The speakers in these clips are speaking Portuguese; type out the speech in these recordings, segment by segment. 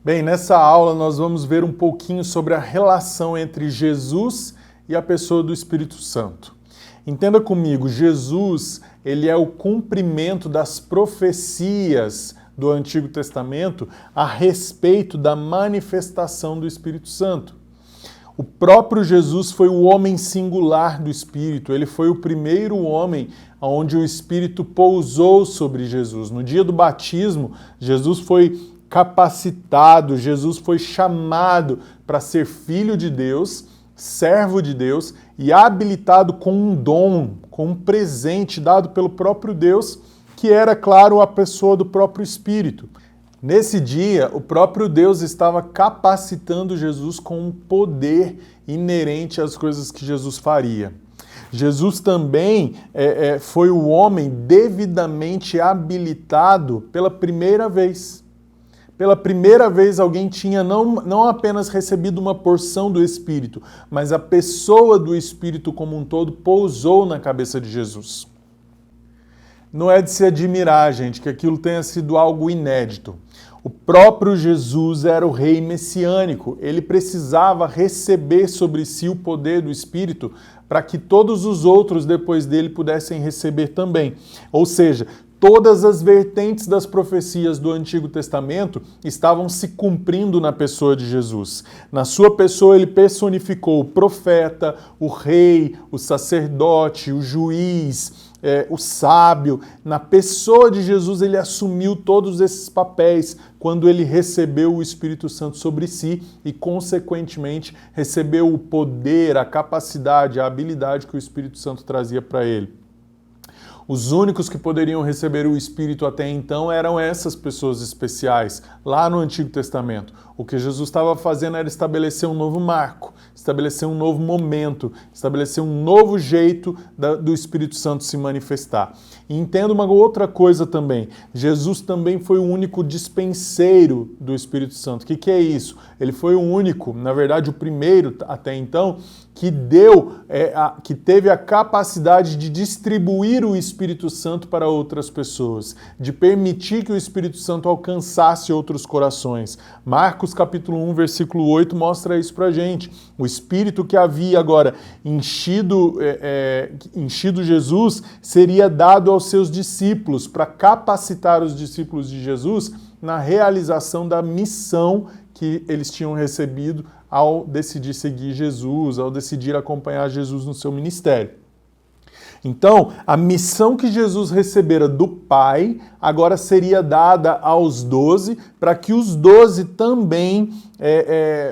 Bem, nessa aula nós vamos ver um pouquinho sobre a relação entre Jesus e a pessoa do Espírito Santo. Entenda comigo, Jesus, ele é o cumprimento das profecias do Antigo Testamento a respeito da manifestação do Espírito Santo. O próprio Jesus foi o homem singular do Espírito, ele foi o primeiro homem onde o Espírito pousou sobre Jesus. No dia do batismo, Jesus foi capacitado, Jesus foi chamado para ser filho de Deus, servo de Deus e habilitado com um dom, com um presente dado pelo próprio Deus, que era, claro, a pessoa do próprio Espírito. Nesse dia, o próprio Deus estava capacitando Jesus com um poder inerente às coisas que Jesus faria. Jesus também foi o homem devidamente habilitado pela primeira vez. Pela primeira vez alguém tinha não apenas recebido uma porção do Espírito, mas a pessoa do Espírito como um todo pousou na cabeça de Jesus. Não é de se admirar, gente, que aquilo tenha sido algo inédito. O próprio Jesus era o rei messiânico. Ele precisava receber sobre si o poder do Espírito para que todos os outros depois dele pudessem receber também. Ou seja, todas as vertentes das profecias do Antigo Testamento estavam se cumprindo na pessoa de Jesus. Na sua pessoa ele personificou o profeta, o rei, o sacerdote, o juiz, o sábio. Na pessoa de Jesus ele assumiu todos esses papéis quando ele recebeu o Espírito Santo sobre si e, consequentemente, recebeu o poder, a capacidade, a habilidade que o Espírito Santo trazia para ele. Os únicos que poderiam receber o Espírito até então eram essas pessoas especiais, lá no Antigo Testamento. O que Jesus estava fazendo era estabelecer um novo marco, estabelecer um novo momento, estabelecer um novo jeito do Espírito Santo se manifestar. E entenda uma outra coisa também, Jesus também foi o único dispenseiro do Espírito Santo. O que é isso? Ele foi o único, na verdade o primeiro até então, que teve a capacidade de distribuir o Espírito Santo para outras pessoas, de permitir que o Espírito Santo alcançasse outros corações. Marcos capítulo 1, versículo 8 mostra isso pra gente. O Espírito que havia agora enchido Jesus seria dado aos seus discípulos para capacitar os discípulos de Jesus na realização da missão que eles tinham recebido ao decidir seguir Jesus, ao decidir acompanhar Jesus no seu ministério. Então, a missão que Jesus recebera do Pai agora seria dada aos 12, para que os 12 também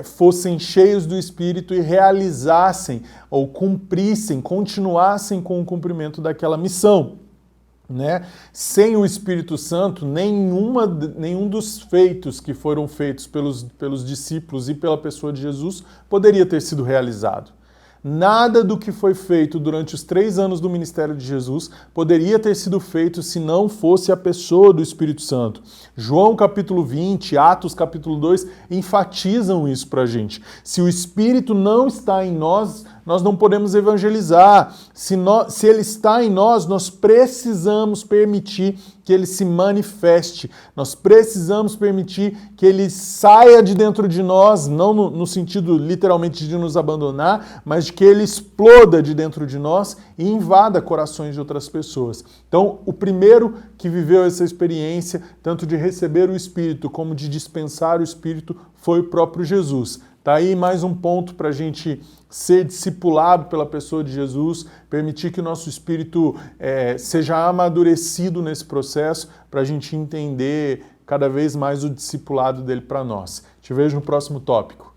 fossem cheios do Espírito e realizassem ou cumprissem, continuassem com o cumprimento daquela missão. Né? Sem o Espírito Santo, nenhum dos feitos que foram feitos pelos discípulos e pela pessoa de Jesus poderia ter sido realizado. Nada do que foi feito durante os 3 anos do ministério de Jesus poderia ter sido feito se não fosse a pessoa do Espírito Santo. João capítulo 20, Atos capítulo 2 enfatizam isso pra gente. Se o Espírito não está em nós, nós não podemos evangelizar. Se ele está em nós, nós precisamos permitir que ele se manifeste. Nós precisamos permitir que ele saia de dentro de nós, não no sentido literalmente de nos abandonar, mas de que ele exploda de dentro de nós e invada corações de outras pessoas. Então, o primeiro que viveu essa experiência, tanto de receber o Espírito como de dispensar o Espírito, foi o próprio Jesus. Tá aí mais um ponto para a gente ser discipulado pela pessoa de Jesus, permitir que o nosso espírito seja amadurecido nesse processo, para a gente entender cada vez mais o discipulado dele para nós. Te vejo no próximo tópico.